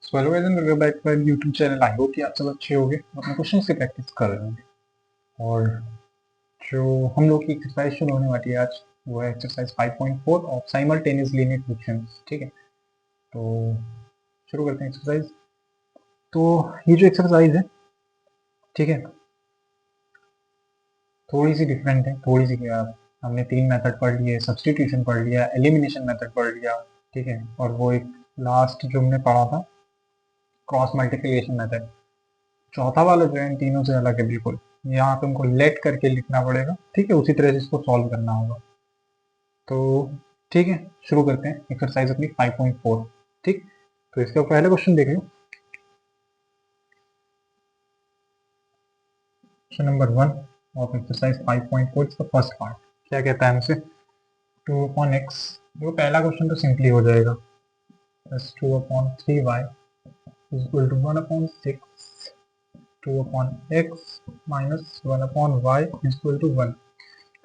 Hello guys and welcome back to my YouTube channel. I hope कि आप सब अच्छे होंगे, अपने क्वेश्चंस की प्रैक्टिस कर रहे होंगे। और जो हम लोग की एक्सरसाइज शुरू होने वाली है आज, वो है exercise 5.4 of simultaneous linear functions. ठीक है, तो शुरू करते हैं एक्सरसाइज। तो ये जो एक्सरसाइज है, ठीक है, थोड़ी सी डिफरेंट है। थोड़ी सी क्या, हमने 3 मेथड पढ़ लिए, सब्सटीट्यूशन पढ़ लिया, एलिमिनेशन मेथड पढ़ लिया, ठीक है, और वो एक लास्ट जो हमने पढ़ा था, क्रॉस मल्टीप्लिकेशन मेथड। चौथा वाला जो है इन तीनों से अलग है बिल्कुल। यहाँ पे हमको लेट करके लिखना पड़ेगा, ठीक है, उसी तरह से इसको सॉल्व करना होगा। तो ठीक है, शुरू करते हैं एक्सरसाइज अपनी 5.4। ठीक, तो इसका पहला क्वेश्चन देख लो। क्वेश्चन नंबर 1 ऑफ एक्सरसाइज 5.4, इसका फर्स्ट पार्ट क्या कहता है हमसे, 2 अपॉन एक्स। जो पहला क्वेश्चन तो सिंपली हो जाएगा, plus 2 upon 3y is equal to 1 upon 6, 2 upon x minus 1 upon Y is equal to 1।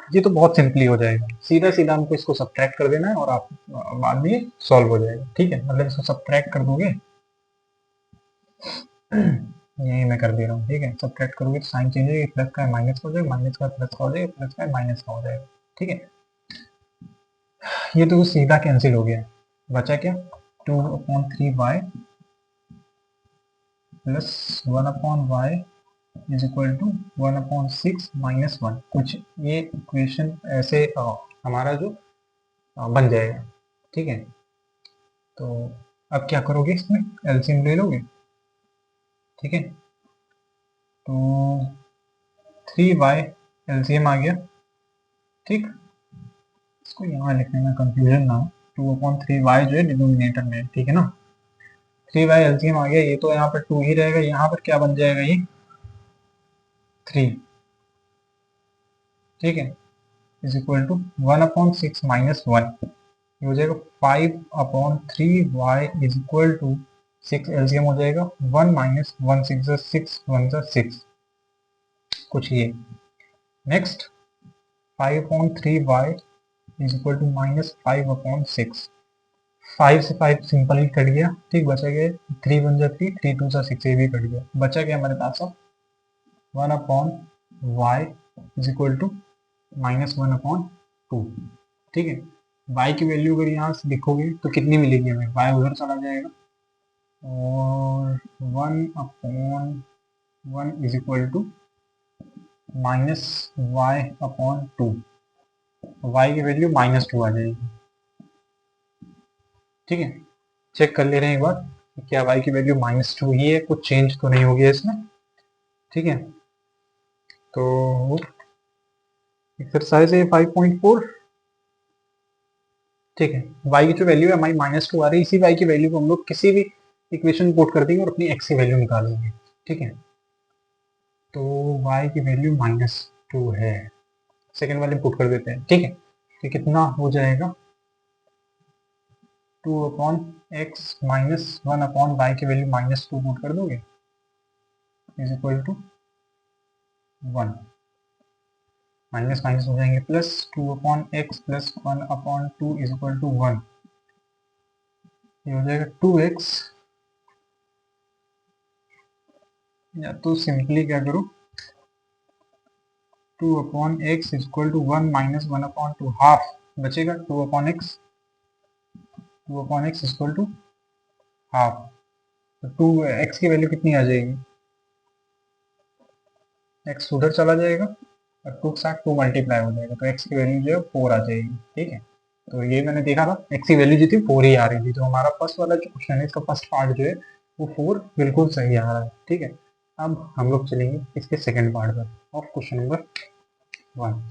ये तो बहुत सिंपली हो जाएगा, सीधा सीधा हमको इसको सब्ट्रैक्ट कर देना है और आप बाद में सॉल्व हो जाएगा। ठीक है, मतलब इसको सब्ट्रैक्ट कर दोगे, यही मैं कर दे रहा हूँ। ठीक है, सब्ट्रैक्ट करोगे तो साइन चेंज होगी, प्लस का माइनस हो जाएगा, माइनस का प्लस का हो जाएगा, प्लस का माइनस का हो जाएगा। ठीक है, ये तो सीधा कैंसिल हो गया। बचा क्या, 2/3y plus 1/y is equal to 1/6 minus 1। कुछ ये इक्वेशन ऐसे हमारा जो बन जाएगा। ठीक है, तो अब क्या करोगे, इसमें एलसीएम ले लोगे। ठीक है, तो 3y एलसीएम आ गया। ठीक, इसको यहाँ लिखने में कंफ्यूजन ना हो, 2/3y जो है डिनोमिनेटर में, ठीक है ना। 3y एलसीएम आ गया, ये तो यहाँ पर 2 ही रहेगा, यहाँ पर क्या बन जाएगा, ये 3। ठीक है, इज इक्वल टू 1/6 माइनस 1, ये हो जाएगा 5/3y is equal to 6। LCM हो जाएगा 1 माइनस 1 6 6 1 6, कुछ ये। Next 5/3y is equal to minus 5/6। 5 से 5 सिंपल ही कट गया। ठीक, बचा गया 3 1 3, 3 2 6, ये भी कट गया। बचा गया हमारे पास अब 1/y is equal to minus 1/2। ठीक है, y की वैल्यू अगर यहाँ से लिखोगे तो कितनी मिलेगी हमें, y उधर चला जाएगा और 1/1 is equal to minus y/2। y की वैल्यू -2 आ जाएगी। ठीक है, चेक कर ले रहे हैं एक बार, क्या y की वैल्यू -2 ही है, कुछ चेंज तो नहीं हो गया इसमें। ठीक है, तो एक्सरसाइज है 5.4। ठीक है, y की जो वैल्यू है हमारी -2 आ रही है, इसी y की वैल्यू को हम लोग किसी भी इक्वेशन पुट कर देंगे और अपनी x की वैल्यू निकालेंगे। ठीक है, तो y की वैल्यू -2 है, सेकेंड वाले पुट कर देते हैं। ठीक है, तो कितना हो जाएगा, 2/x माइनस 1/y की वैल्यू -2 पुट कर दोगे is equal to 1। Minus minus हो जाएंगे plus, 2/x plus 1/2 is equal to 1। ये हो जाएगा 2x, या तो सिंपली क्या करो, 2/x is equal to 1 minus 1/2, half बचेगा 2/x, 2/x is equal to half. तो 2x की वैल्यू कितनी आ जाएगी, x उधर चला जाएगा और 2 के साथ 2 मल्टीप्लाई हो जाएगा, तो x की वैल्यू जो है 4 आ जाएगी। ठीक है, तो ये मैंने देखा था, x की वैल्यू जो थी 4 ही आ रही थी, तो हमारा फर्स्ट वाला जो क्वेश्चन है, इसका फर्स्ट पार्ट जो है वो 4 बिल्कुल सही आ रहा है। ठीक है, अब हम लोग चलेंगे इसके सेकंड पार्ट पर of question number 1।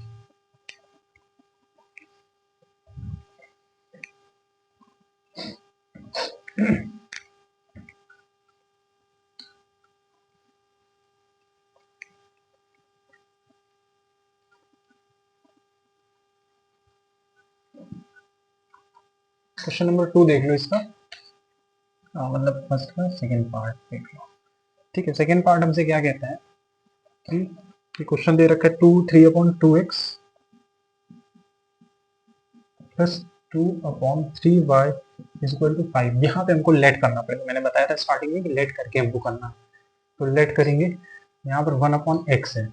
Question number 2 देख लो इसका, मतलब फर्स्ट का सेकंड पार्ट देख लो। ठीक है, सेकंड पार्ट हमसे क्या कहता है कि क्वेश्चन दे रखा है 3/2x plus 2/3y is equal to 5। यहाँ पे हमको लेट करना पड़ेगा, मैंने बताया था स्टार्टिंग में कि लेट करके हमको करना। तो लेट करेंगे, यहाँ पर 1/x है,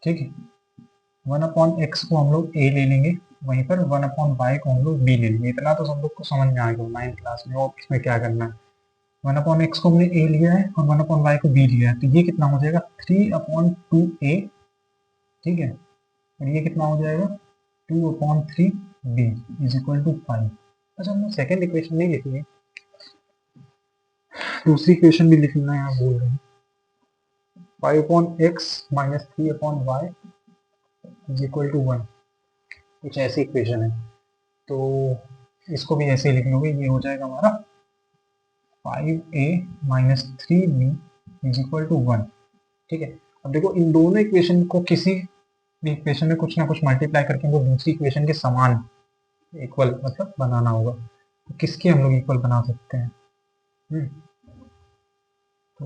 ठीक है। 1/x को हम लोग a ले लेंगे, वहीं पर 1/y को हम लोग b ले लेंगे। इतना तो सब लोग को समझ में आ गया 9th क्लास में, और इसमें क्या करना है। 1/x को हमने a लिया है और 1/y को b लिया है, तो ये कितना हो जाएगा 3/2a, ठीक है। और ये कितना हो जाएगा 2/3b इज इक्वल टू 5। अच्छा, हमने सेकेंड इक्वेशन नहीं लिखी है, दूसरी इक्वेशन भी लिखना है, यहाँ बोल रहे हैं 5/x minus 3/y is equal to 1। कुछ ऐसी इक्वेशन है, तो इसको भी ऐसे ही लिख लोगे, ये हो जाएगा हमारा 5a minus 3b is equal to 1, ठीक है। अब देखो, इन दोनों इक्वेशन को किसी भी इक्वेशन में कुछ ना कुछ मल्टीप्लाई करके हमको दूसरी इक्वेशन के समान इक्वल मतलब बनाना होगा। तो किसके हम लोग इक्वल बना सकते हैं? तो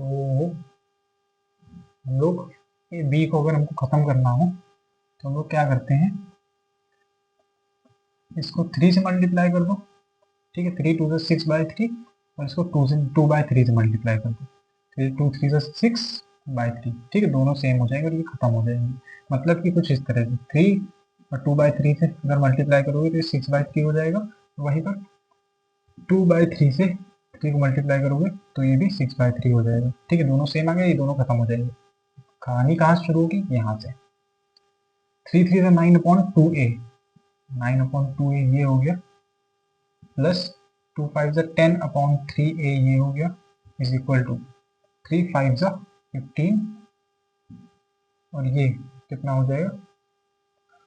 हम लोग ये b को अगर हमको खत्म करना हो तो हम लोग क्या करते हैं, इसको 3 से मल्टीप्लाई कर दो, ठीक है। 3 2 6/3 और इसको 2/3 से मल्टीप्लाई कर दो, फिर 2 3 6/3, ठीक है। दोनों सेम हो जाएंगे और ये खत्म हो जाएंगे। मतलब कि कुछ इस तरह से 3 और 2/3 से अगर मल्टीप्लाई करोगे तो ये 6/3 हो जाएगा। वहीं पर 2/3 से 3 को मल्टीप्लाई करोगे तो ये भी 6/3 हो जाएगा, ठीक है। दोनों सेम आ गए, ये दोनों खत्म हो जाएंगे। कहानी कहाँ से शुरू होगी? यहाँ से 3 3 से 9/2a, 9/2a ये हो गया, प्लस 2 5 से 10/3a ये हो गया, इज इक्वल टू 3 5 से 15 और ये कितना हो जाएगा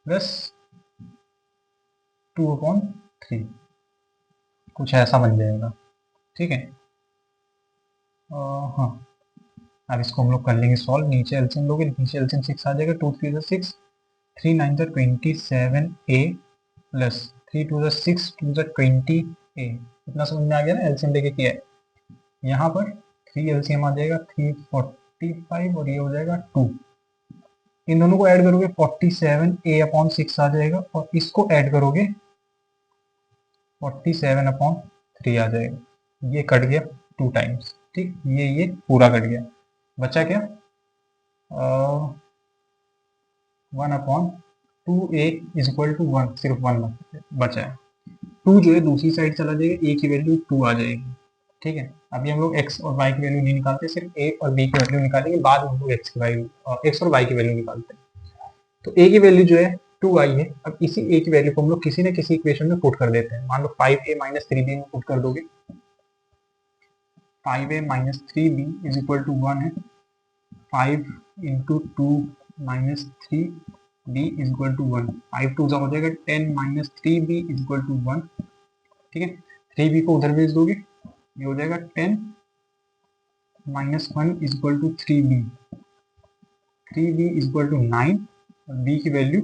प्लस 2/3, कुछ ऐसा बन जाएगा, ठीक है। हाँ, अब इसको हम लोग कर लेंगे सॉल्व। नीचे एलसीएम लोगे, नीचे एलसीएम 6 आ जाएगा, 2 3 6, 3 9 27a प्लस 3 2 6 2 20a। इतना समझ में आ गया ना, एलसीएम लेके किया है। यहाँ पर 3 एलसीएम आ जाएगा 345 और ये हो जाएगा 2। इन दोनों को ऐड करोगे 47a/6 आ जाएगा, और इसको ऐड करोगे 47/3 आ जाएगा। ये कट गया 2 टाइम्स, ठीक। ये पूरा कट गया, बचा क्या 1/2a इज इक्वल टू 1, सिर्फ 1 बचा है। 2 जो है दूसरी साइड चला जाएगा, a की वैल्यू 2 आ जाएगी, ठीक है। अभी हम लोग x और y की वैल्यू नहीं निकालते, सिर्फ a और b की वैल्यू निकालेंगे, बाद में हम लोग x और y की वैल्यू निकालते हैं। तो a की वैल्यू जो है 2 आई है। अब इसी a की वैल्यू को हम लोग किसी न किसी इक्वेशन में पुट कर देते हैं। मान लो 5a माइनस 3b में पुट कर दोगे, 5a minus 3b is equal to 1 है, 5 into 2 minus 3b is equal to 1, 5 2 हो जाएगा 10 minus 3b is equal to 1, ठीक है। 3b को उधर भेज दोगे, ये हो जाएगा 10 minus 1 is equal to 3b, 3b is equal to 9 और b की वैल्यू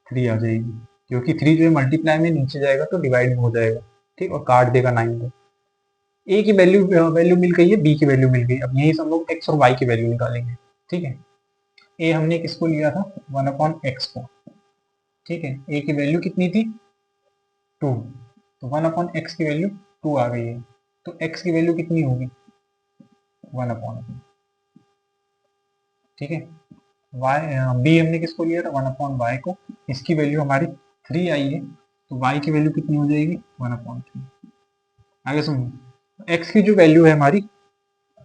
3 आ जाएगी, क्योंकि 3 जो है मल्टीप्लाई में नीचे जाएगा तो डिवाइड में हो जाएगा, ठीक। और काट देगा 9 को। a की वैल्यू मिल गई है, b की वैल्यू मिल गई। अब यही से हम लोग x और y की वैल्यू निकालेंगे, ठीक है। a हमने किसको लिया था 1/x को, ठीक है। a की वैल्यू कितनी थी 2, तो 1/x की वैल्यू 2 आ गई है, तो x की वैल्यू कितनी होगी 1/2, ठीक है। b हमने किसको लिया था 1/y को, इसकी वैल्यू हमारी 3 आई है, तो y की वैल्यू कितनी हो जाएगी 1/3। आगे सुनो, x की जो वैल्यू है हमारी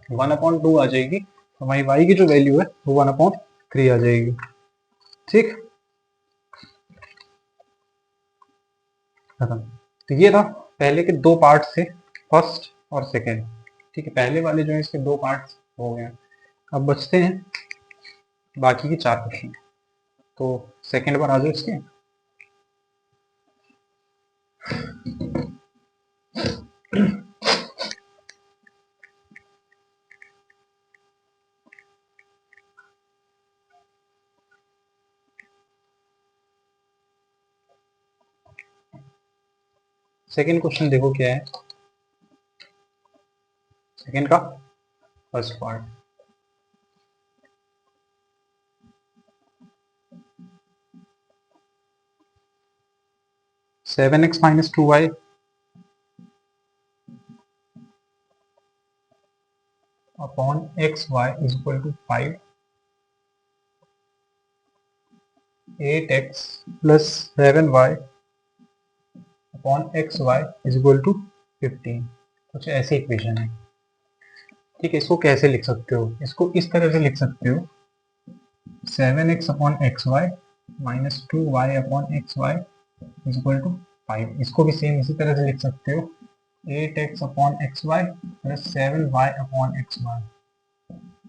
1/2 आ जाएगी, तो हमारी y की जो वैल्यू है वो 1/3 आ जाएगी, ठीक। खत्म। तो ये था पहले के 2 पार्ट से, फर्स्ट और सेकेंड, ठीक है। पहले वाले जो है इसके 2 पार्ट हो गए। अब बचते हैं बाकी के 4 क्वेश्चन, तो सेकेंड पर आ जाओ इसके। सेकेंड क्वेश्चन देखो क्या है, सेकेंड का first part. 7x minus 2y upon x y is equal to 5, 8x plus 7y upon x y is equal to 15। कुछ ऐसी इक्वेशन है। ठीक है, इसको कैसे लिख सकते हो? इसको इस तरह से लिख सकते हो, 7x upon x Y minus 2y upon x y is equal to 5। इसको भी सेम इसी तरह से लिख सकते हो, 8x upon x Y plus 7y upon x y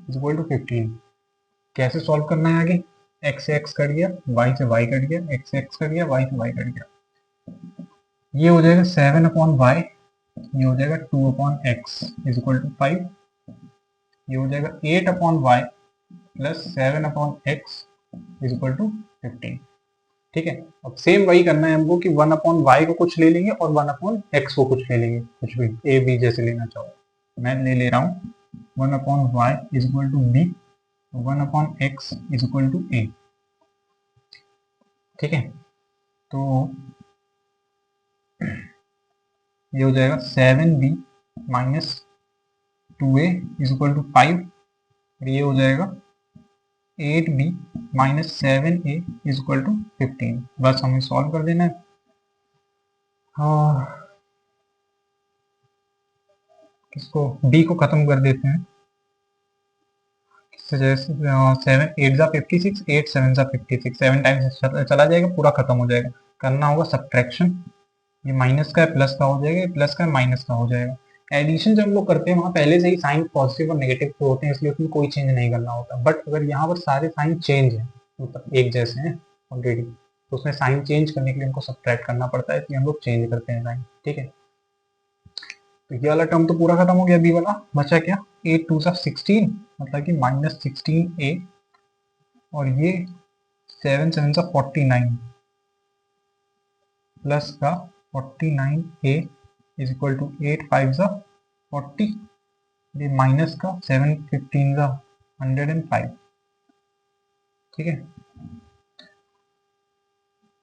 is equal to 15। कैसे सॉल्व करना है आगे? x से x कट गया, y से y कट गया, x से x कट गया, y से y कट गया। ये हो जाएगा 7 अपॉन वाई, ये हो जाएगा 2 upon x is equal to 5, ये हो जाएगा 8 upon y plus 7 upon x is equal to 15। ठीक है, अब सेम वही करना है हमको कि 1 अपॉन वाई को कुछ ले लेंगे और 1 अपॉन एक्स को कुछ ले लेंगे, कुछ भी ए बी जैसे लेना चाहो। मैं ले रहा हूँ 1 upon Y is equal to B, 1 upon x is equal to A. ठीक है, तो ये हो जाएगा 7b minus 2a is equal to 5, और ये हो जाएगा 8b minus 7a is equal to 15। बस हमें सॉल्व कर देना है। हाँ, इसको b को खत्म कर देते हैं। जैसे 7 8 जा 56, 8 7 जा 56, 7 टाइम्स चला जाएगा, पूरा खत्म हो जाएगा। करना होगा सब्ट्रैक्शन, ये माइनस का है प्लस का हो जाएगा, प्लस का है माइनस का हो जाएगा। एडिशन जब हम लोग करते हैं वहाँ पहले से ही साइन पॉजिटिव और नेगेटिव होते हैं, इसलिए उसमें कोई चेंज नहीं करना होता। बट अगर यहाँ पर सारे साइन चेंज हैं, मतलब एक जैसे हैं ऑलरेडी, तो उसमें साइन चेंज करने के लिए हमको सब्ट्रैक्ट करना पड़ता है, इसलिए हम लोग चेंज करते हैं साइन। ठीक है, तो ये वाला टर्म तो पूरा खत्म हो गया, बी वाला बचा क्या, 8 2 16, मतलब कि माइनस 16a, और ये 7 7 49 प्लस का 49a इज इक्वल टू 8 5 40, ये माइनस का 7 15 105। ठीक है,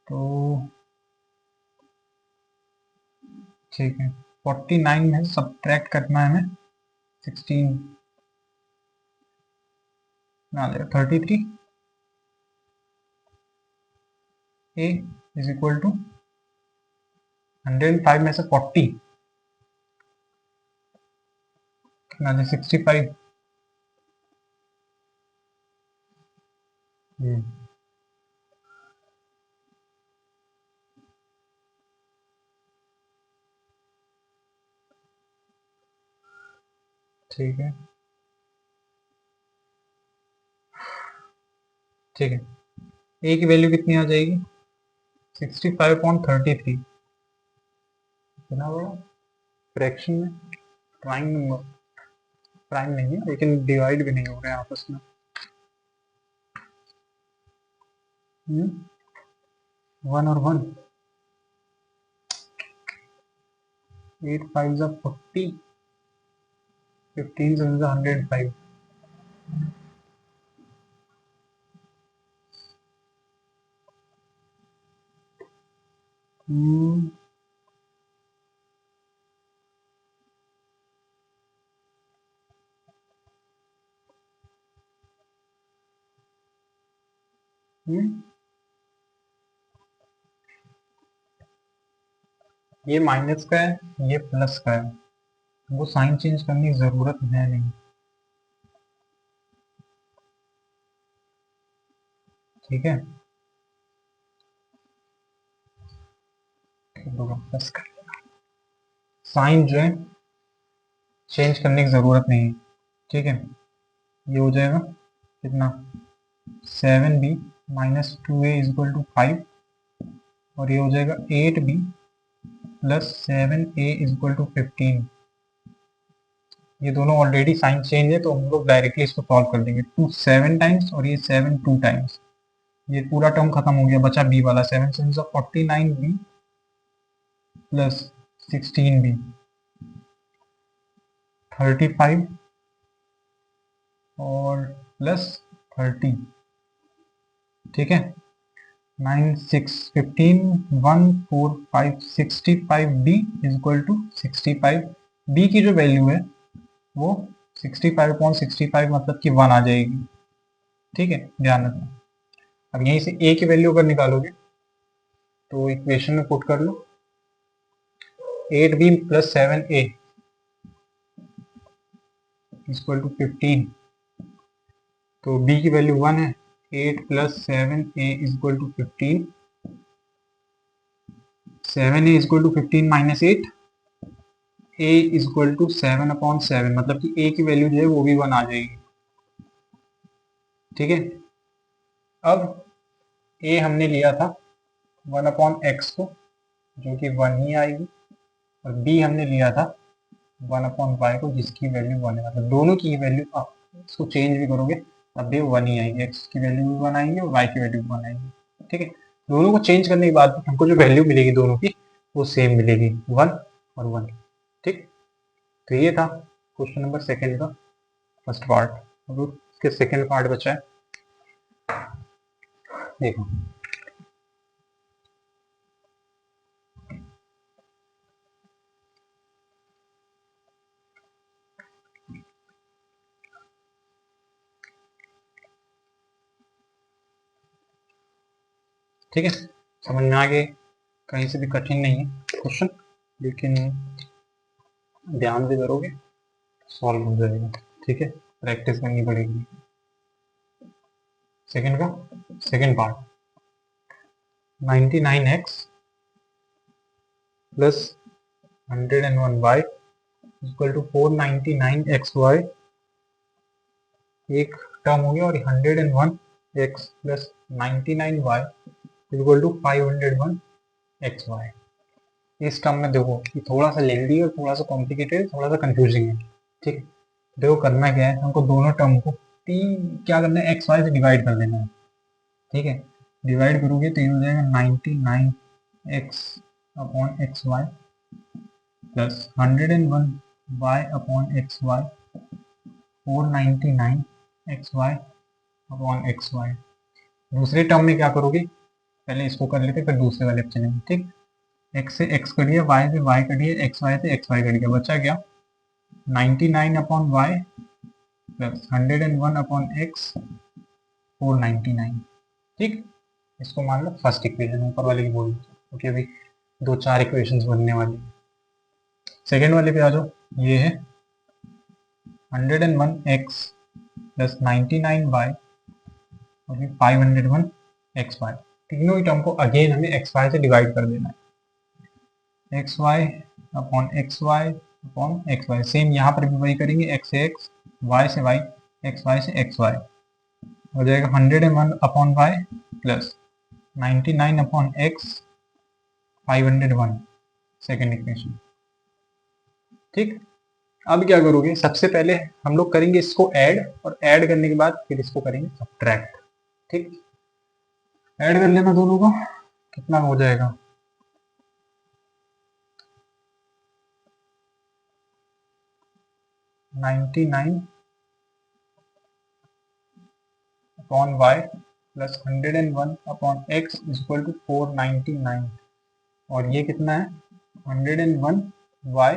तो ठीक है 49 में सब्ट्रैक्ट करना है हमें 16 ना ले 33 a इज इक्वल टू 105 में से 40 ना ले 65। ठीक है, ठीक है, a की वैल्यू कितनी आ जाएगी 65/33, कितना बड़ा फ्रैक्शन में, प्राइम नंबर, प्राइम नहीं है लेकिन डिवाइड भी नहीं हो रहे हैं आपस में। 1 और 1, 8 5 40, 15 105। ये माइनस का है, ये प्लस का है, वो साइन चेंज करने की जरूरत है नहीं। ठीक है, प्लस का साइन जो है चेंज करने की जरूरत नहीं है। ठीक है, ये हो जाएगा कितना 7b minus 2a is equal to 5, और ये हो जाएगा 8b plus 7a is equal to 15। ये दोनों ऑलरेडी साइन चेंज है, तो हम लोग डायरेक्टली इसको सॉल्व कर देंगे। 2 7 टाइम्स और ये 7 2 टाइम्स, ये पूरा टर्म खत्म हो गया, बचा बी वाला 7 7 49b प्लस 16b 35 और प्लस 30। ठीक है, 9 6 15 1 4 5 65 b is equal to 65 b की जो वैल्यू है वो 65/65 मतलब कि 1 आ जाएगी। ठीक है, ध्यान रखना। अब यहीं से a की वैल्यू अगर निकालोगे तो इक्वेशन में पुट कर लो 8b + 7a इक्वल टू 15। तो b की वैल्यू 1 है, 8 + 7a equal to 15। 7a equal to 15 minus 8 a equal to 7/7 मतलब कि a की वैल्यू जो है वो भी 1 आ जाएगी। ठीक है, अब a हमने लिया था 1/x को जो कि 1 ही आएगी, और b हमने लिया था 1/y को जिसकी वैल्यू 1 है। मतलब दोनों की वैल्यू इसको चेंज भी करोगे तब भी 1 ही आएगी, x की वैल्यू भी 1 आएगी और y की वैल्यू भी 1 आएगी। ठीक है, दोनों को चेंज करने के बाद हमको जो वैल्यू मिलेगी दोनों की वो सेम मिलेगी, 1 और 1। ठीक, तो ये था क्वेश्चन नंबर सेकेंड का फर्स्ट पार्ट। अब इसके सेकेंड पार्ट बचा है, देखो। ठीक है, समझ में आ गए, कहीं से भी कठिन नहीं है क्वेश्चन, लेकिन ध्यान से करोगे सॉल्व हो जाएगा। ठीक है, प्रैक्टिस करनी पड़ेगी। सेकेंड का second part 99x plus 101y equal to 499xy एक टर्म हो गया, और 101x plus 99y equal to 501xy। इस टर्म में देखो कि थोड़ा सा लेंदी और थोड़ा सा कॉम्प्लिकेटेड, थोड़ा सा कंफ्यूजिंग है। ठीक है, देखो करना क्या है, हमको दोनों टर्म को क्या करना है, एक्स वाई से डिवाइड कर देना है। ठीक है, डिवाइड करोगे तो ये हो जाएगा 99x/xy प्लस 101y/xy 499xy/xy। दूसरे टर्म में क्या करोगे, पहले इसको कर लेते फिर दूसरे वाले पे चलेंगे। ठीक, x से x कट गया, y से y कट गया, xy से xy कट गया, बचा क्या 99/y प्लस 101/x 499। ठीक, इसको मान लो फर्स्ट इक्वेशन, ऊपर वाले की बोल दो क्योंकि अभी 2-4 इक्वेशंस बनने वाली है। सेकेंड वाले पे आ जाओ, ये है 101x प्लस 99y और 501xy। तीनों ही टर्म को अगेन हमें xy से डिवाइड कर देना है, xy/xy/xy। सेम यहाँ पर भी वही करेंगे, x से x, y से y, xy से xy हो जाएगा 101/y plus 99/x 501 second equation. ठीक, अब क्या करोगे, सबसे पहले हम लोग करेंगे इसको ऐड, और ऐड करने के बाद फिर इसको करेंगे सब्ट्रैक्ट। ठीक, ऐड कर लेना दोनों को, कितना हो जाएगा 99/y plus 101/x equal to 499, और ये कितना है 101y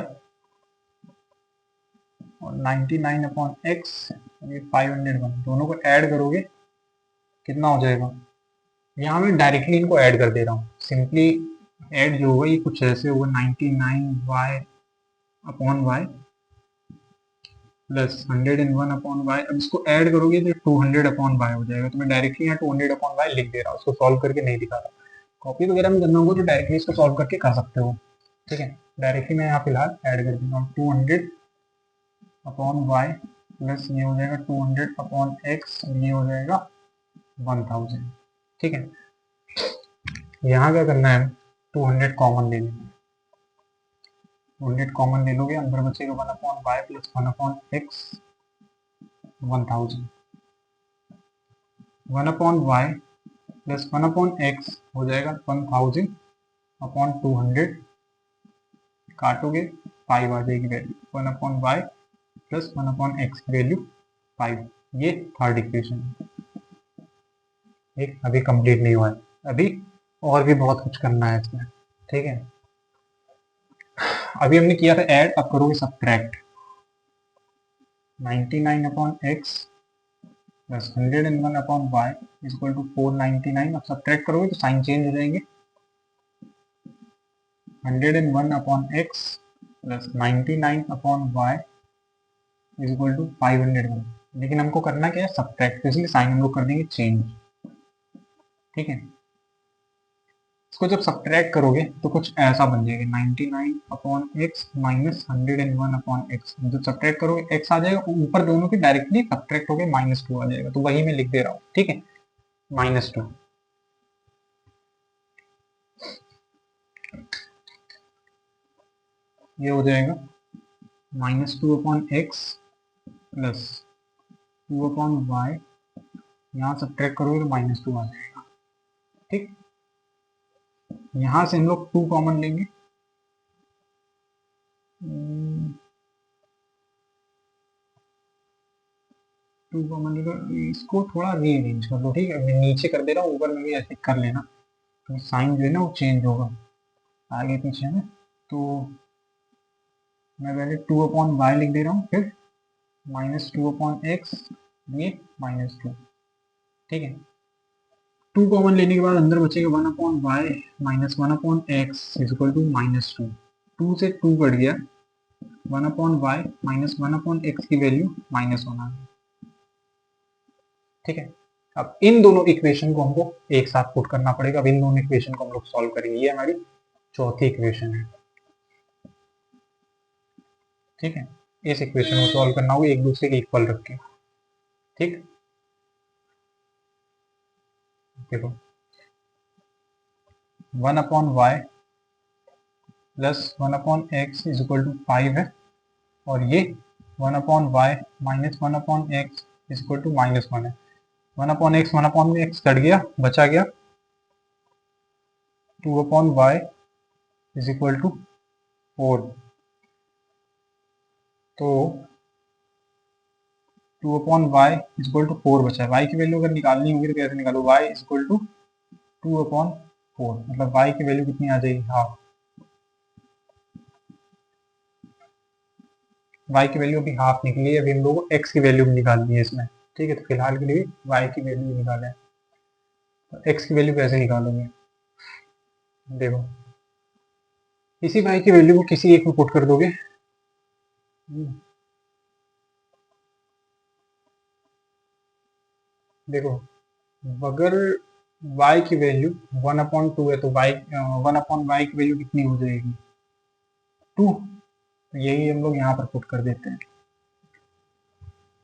और 99/x, ये 501, दोनों को ऐड करोगे कितना हो जाएगा। यहाँ मैं डायरेक्टली इनको ऐड कर दे रहा हूँ, सिंपली ऐड जो होगा ये कुछ ऐसे होगा 99y/y प्लस 101/y। अब इसको ऐड करोगे तो 200/y हो जाएगा, तो मैं डायरेक्टली यहाँ 200/y लिख दे रहा हूँ, उसको सॉल्व करके नहीं दिखा रहा। कॉपी वगैरह में करना होगा तो डायरेक्टली इसको सॉल्व करके कर सकते हो। ठीक है, डायरेक्टली मैं यहाँ फिलहाल ऐड कर दूंगा 200/y प्लस ये हो जाएगा 200/x, ये हो जाएगा 1000। ठीक है, यहाँ क्या करना है, 200 कॉमन ले लेना, 200 कॉमन ले लोगे, अंदर बचेगा 1/y plus 1/x 1000। 1/y plus 1/x हो जाएगा 1000/200, काटोगे 5 आ जाएगी वैल्यू, 1/y प्लस 1/x की वैल्यू 5। ये थर्ड इक्वेशन है, एक अभी कंप्लीट नहीं हुआ है। अभी और भी बहुत कुछ करना है इसमें, ठीक है। अभी हमने किया था ऐड, अब करोगे subtract. 99 upon x plus 101 upon Y is equal to 499। अब सब्ट्रैक्ट करोगे तो साइन चेंज हो जाएंगे। 101 upon x plus 99 upon Y is equal to 501। लेकिन हमको करना क्या है, सब्ट्रैक्ट, तो इसलिए साइन हम लोग कर देंगे चेंज, ठीक है। इसको जब सब्ट्रैक्ट करोगे तो कुछ ऐसा बन जाएगा, 99 upon x minus 101 upon x. जब सब्ट्रैक्ट करोगे एक्स आ जाएगा, ऊपर दोनों के डायरेक्टली सब्ट्रैक्ट होकर -2 आ जाएगा, तो वही मैं लिख दे रहा हूँ, ठीक है, -2। ये हो जाएगा -2 upon x plus 2 upon y, यहाँ सब्ट्रैक्ट करोगे तो -2 आ जाएगा, ठीक। यहाँ से हम लोग 2 कॉमन लेंगे, 2 कॉमन लेकर इसको थोड़ा रीअरेंज कर लो, ठीक है। मैं नीचे कर दे रहा हूँ, ऊपर में भी ऐसे कर लेना, तो साइन जो है ना वो चेंज होगा आगे पीछे में। तो मैं पहले 2 अपॉन वाई लिख दे रहा हूँ, फिर -2 अपॉन एक्स, ये -2, ठीक है। 2 कॉमन लेने के बाद अंदर बचेगा 1 upon y minus 1 upon x is equal to -2। 2 से 2 कट गया, 1 upon y minus 1 upon x की वैल्यू -1 आ गई, ठीक है। अब इन दोनों इक्वेशन को हमको एक साथ पुट करना पड़ेगा। अब इन दोनों इक्वेशन को हम लोग सॉल्व करेंगे, ये हमारी चौथी इक्वेशन है, ठीक है। इस इक्वेशन को सॉल्व करना होगा एक दूसरे के इक्वल रख के, ठीक। देखो 1 upon y plus 1 upon x is equal to 5 है, और ये 1 upon y minus 1 upon x is equal to -1 है। 1 अपॉन एक्स कट गया, बचा गया 2 upon Y is equal to 4। तो 2 upon Y is equal to 4 बचा है। वाई की वैल्यू अगर निकालनी होगी तो कैसे निकालो, y is equal to 2 upon 4, मतलब वाई की वैल्यू कितनी आ जाएगी, हाफ। वाई की वैल्यू अभी हाफ निकली है, अभी हम लोग को एक्स की वैल्यू भी निकालनी है इसमें, ठीक है। तो फिलहाल के लिए वाई की वैल्यू निकालें, तो एक्स की वैल्यू कैसे निकालोगे, देखो इसी वाई की वैल्यू को किसी एक में पुट कर दोगे, देखो अगर y की वैल्यू 1/2 है तो y 1/y की वैल्यू कितनी हो जाएगी, 2। तो यही हम लोग यहाँ पर पुट कर देते हैं,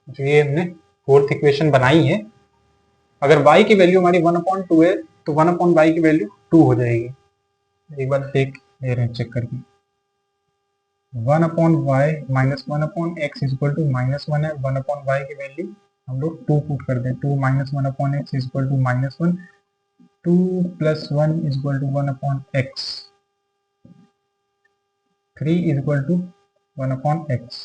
जो ये हमने फोर्थ इक्वेशन बनाई है। अगर y की वैल्यू हमारी 1/2 है तो 1/y की वैल्यू 2 हो जाएगी। एक बार देख ले रहे हैं चेक करके, 1/y minus 1/x is equal to -1 है, 1/y की वैल्यू हम लोग 2 पुट कर दें, 2 minus 1/x is equal to -1, 2 plus 1 is equal to 1/x, 3 is equal to 1/x।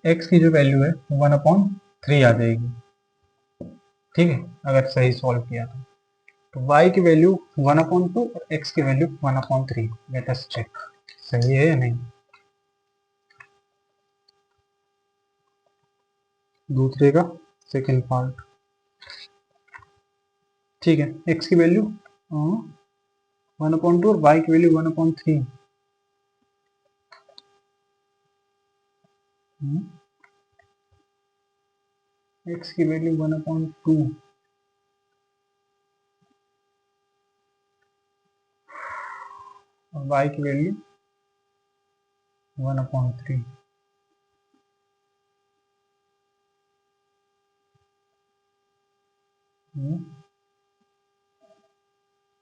x की जो वैल्यू है 1/3 आ जाएगी, ठीक है, अगर सही सॉल्व किया तो y की वैल्यू 1/2 और x की वैल्यू 1/3। लेट अस चेक सही है या नहीं। दूसरे का सेकेंड पार्ट, ठीक है, x की वैल्यू 1/2 और y की वैल्यू 1/3। x की वैल्यू 1/2 और y की value 1/3।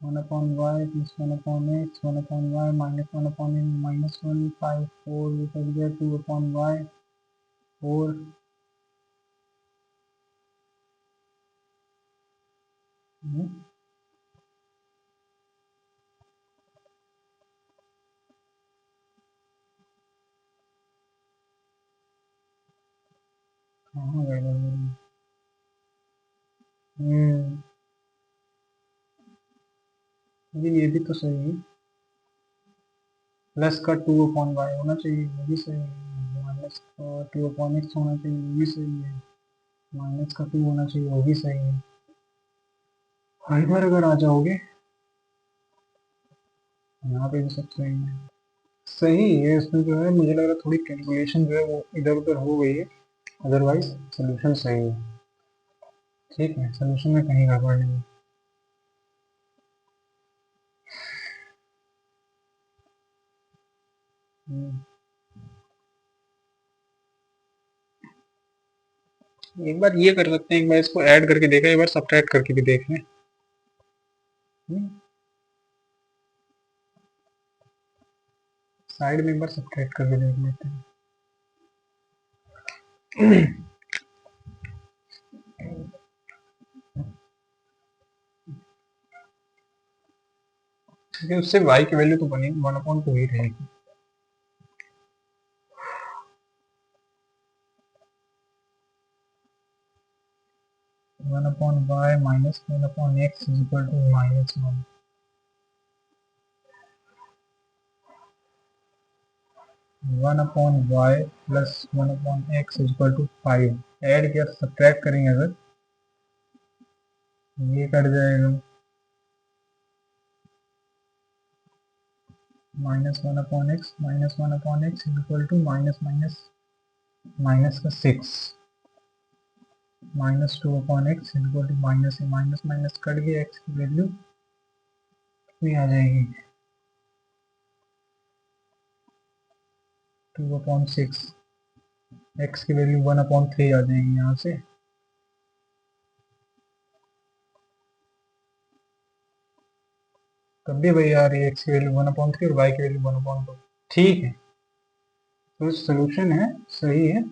1/y plus 1/x, 1/y minus 1/n minus 1, 5, 4 निकल गया, 2/y 4, कहाँ गए, ये भी तो सही है, प्लस का 2/y होना चाहिए, वो भी सही है, माइनस का 2/x होना चाहिए, वो भी सही है, माइनस का 2 होना चाहिए, वो भी सही है। इधर अगर आ जाओगे, यहाँ पे भी सब सही है, सही है। इसमें जो है मुझे लग रहा है थोड़ी कैलकुलेशन जो है वो इधर उधर हो गई है, अदरवाइज सोल्यूशन सही है। ठीक है, सोल्यूशन में कहीं गड़बड़ नहीं है। हम्म, एक बार ये कर सकते हैं, एक बार इसको ऐड करके देखा, एक बार सब्ट्रैक्ट करके भी देख लें। साइड में एक बार सब्ट्रैक्ट करके देख लेते हैं। क्योंकि उससे y की वैल्यू तो बनी 1/2 ही रहेगी। 1/y minus 1/x is equal to -1। 1/y plus 1/x is equal to 5। Add किया, सब्ट्रैक्ट करेंगे अगर, ये कट जाएगा, -1/x is equal to minus minus minus का 6, -2/x is equal to minus minus minus cut गया, x की वैल्यू भी आ जाएगी 2/6, x की वैल्यू 1/3 आ जाएगी यहाँ से। तब भी वही आ रही है, x की वैल्यू 1/3 और y की वैल्यू 1/2। ठीक है, तो सोल्यूशन है, सही है।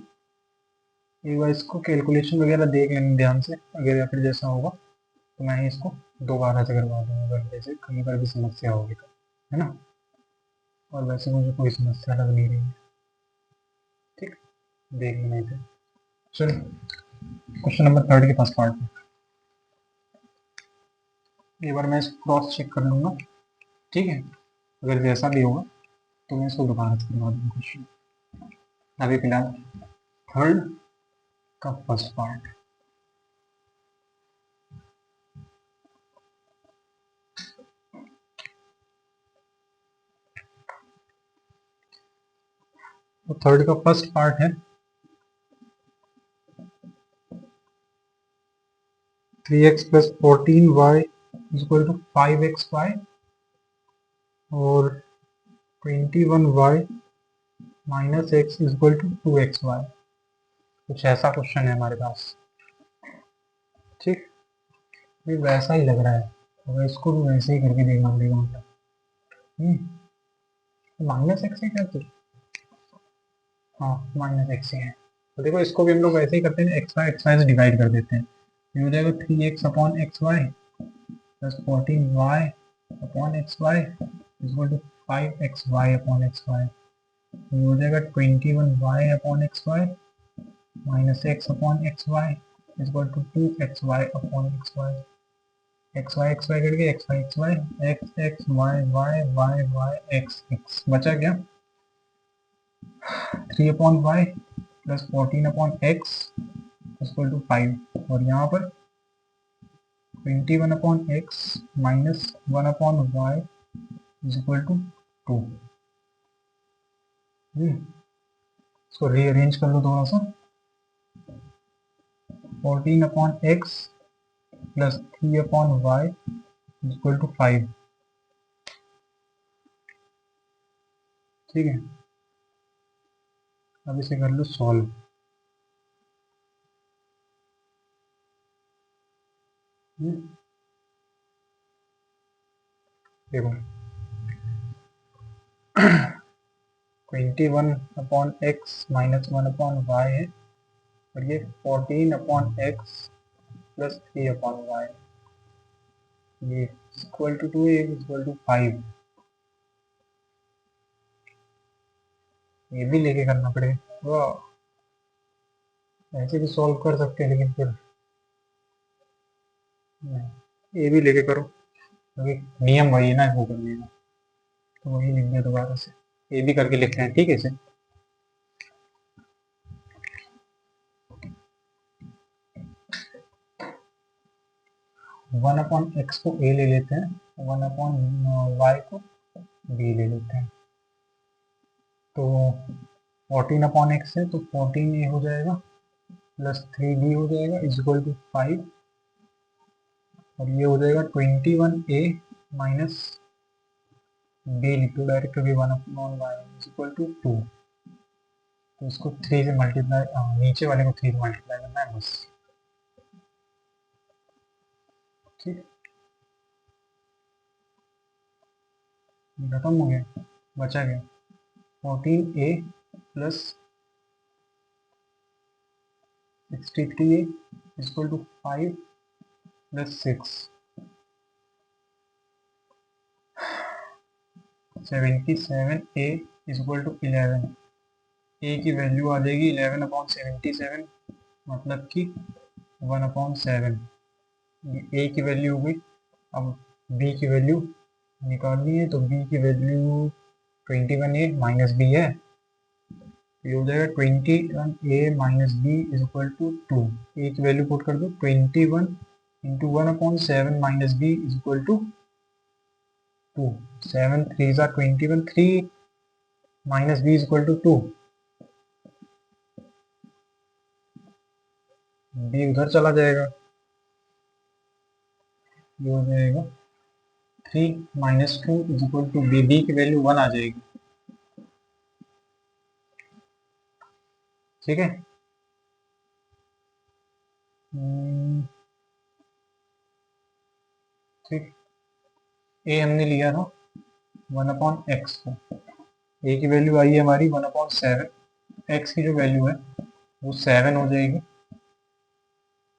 एक बार इसको कैलकुलेशन वगैरह देख लेना ध्यान से, अगर या फिर जैसा होगा तो मैं ही इसको दोबारा से करवा दूंगा, अगर जैसे कहीं पर भी समस्या होगी तो, है ना। और वैसे मुझे कोई समस्या लग नहीं रही है। ठीक, देख लेना इसे। चलो, क्वेश्चन नंबर 3 के फर्स्ट पार्ट में एक बार मैं इसको क्रॉस चेक कर लूंगा। ठीक है, अगर जैसा भी होगा तो मैं इसको दोबारा से करवा दूंगा क्वेश्चन। अभी फिलहाल 3 का फर्स्ट पार्ट। तो 3 का फर्स्ट पार्ट है 3x plus 14y equal to 5xy और 21y minus x equal to 2xy। कुछ ऐसा क्वेश्चन है हमारे पास। ठीक, ये वैसा ही लग रहा है, तो इसको भी वैसे ही करके देखना पड़ेगा मतलब। माइनस एक्स है क्या कुछ? हाँ, माइनस एक्स ही है। तो देखो, इसको भी हम लोग वैसे ही करते हैं, एक्स वाई से डिवाइड कर देते हैं। ये हो जाएगा 3x upon x Y plus 14y upon x Y equal to 5xy upon x Y. ये हो जाएगा 21y upon x Y minus X upon x Y equal to 2xy upon x Y. X Y cut गया, X Y X X Y Y Y Y X X बचा क्या, 3/y plus 14/x equal to 5। और यहाँ पर 21/x minus 1/y is equal to 2। इसको rearrange कर लो थोड़ा सा, 14/x plus 3/y equal to 5। ठीक है, अब इसे कर लो सॉल्व। देखो, 21/x माइनस 1/y है, और ये 14/x प्लस 3/y, ये इक्वल टू 2 इक्वल टू 5। ये भी लेके करना पड़ेगा, वाह। ऐसे भी सॉल्व कर सकते हैं, लेकिन फिर नहीं, ये भी लेके करो। क्योंकि नियम वही है ना वो करने का, तो वही लिख दिया दोबारा से, ये भी करके लिखते हैं, ठीक है इसे। 1/x को a ले लेते हैं, 1/y को b ले लेते हैं, तो 14/x है तो 14a हो जाएगा प्लस 3b हो जाएगा इज इक्वल टू 5, और ये हो जाएगा 21a माइनस b लिख दो डायरेक्ट, क्योंकि 1/y इज इक्वल टू 2, तो इसको 3 से मल्टीप्लाई, नीचे वाले को 3 से मल्टीप्लाई करना है बस, ठीक, खत्म हो गया, बचा गया 14a plus 63a is equal to 5 plus 6, 77a is equal to 11, a की वैल्यू आ जाएगी 11/77, मतलब कि 1/7, ये a की वैल्यू हो गई। अब b की वैल्यू निकालनी है, तो b की वैल्यू 21a माइनस b है, ये हो जाएगा 21a minus b is equal to 2, a की वैल्यू पुट कर दो 21 into 1/7 minus b is equal to 2, 7 3 ज़ा 21, 3 minus b is equal to 2, b उधर चला जाएगा, ये हो जाएगा 3 minus 2 is equal to b की वैल्यू 1 आ जाएगी, ठीक है। ठीक, a हमने लिया था 1/x को, a की वैल्यू आई है हमारी 1/7, x की जो वैल्यू है वो 7 हो जाएगी,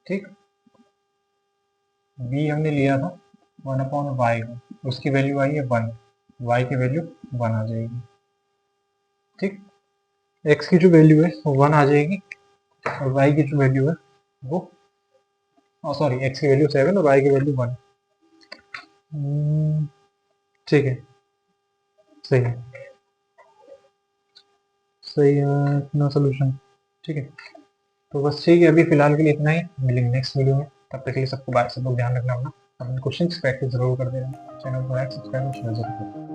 ठीक। b हमने लिया था 1/y को, उसकी वैल्यू आई है 1, y की वैल्यू 1 आ जाएगी, ठीक। x की जो वैल्यू है वो 1 आ जाएगी, और y की जो वैल्यू है वो, सॉरी, x की वैल्यू 7 और y की वैल्यू 1, ठीक है, सही है, सही है इतना सोल्यूशन, ठीक है। तो बस ठीक है, अभी फिलहाल के लिए इतना ही, मिलेंगे नेक्स्ट वीडियो में, तब तक के लिए सबको बाय, सब लोग ध्यान रखना अपना, अपने क्वेश्चन प्रैक्टिस जरूर कर देना, चैनल को लाइक सब्सक्राइब और शेयर जरूर करें।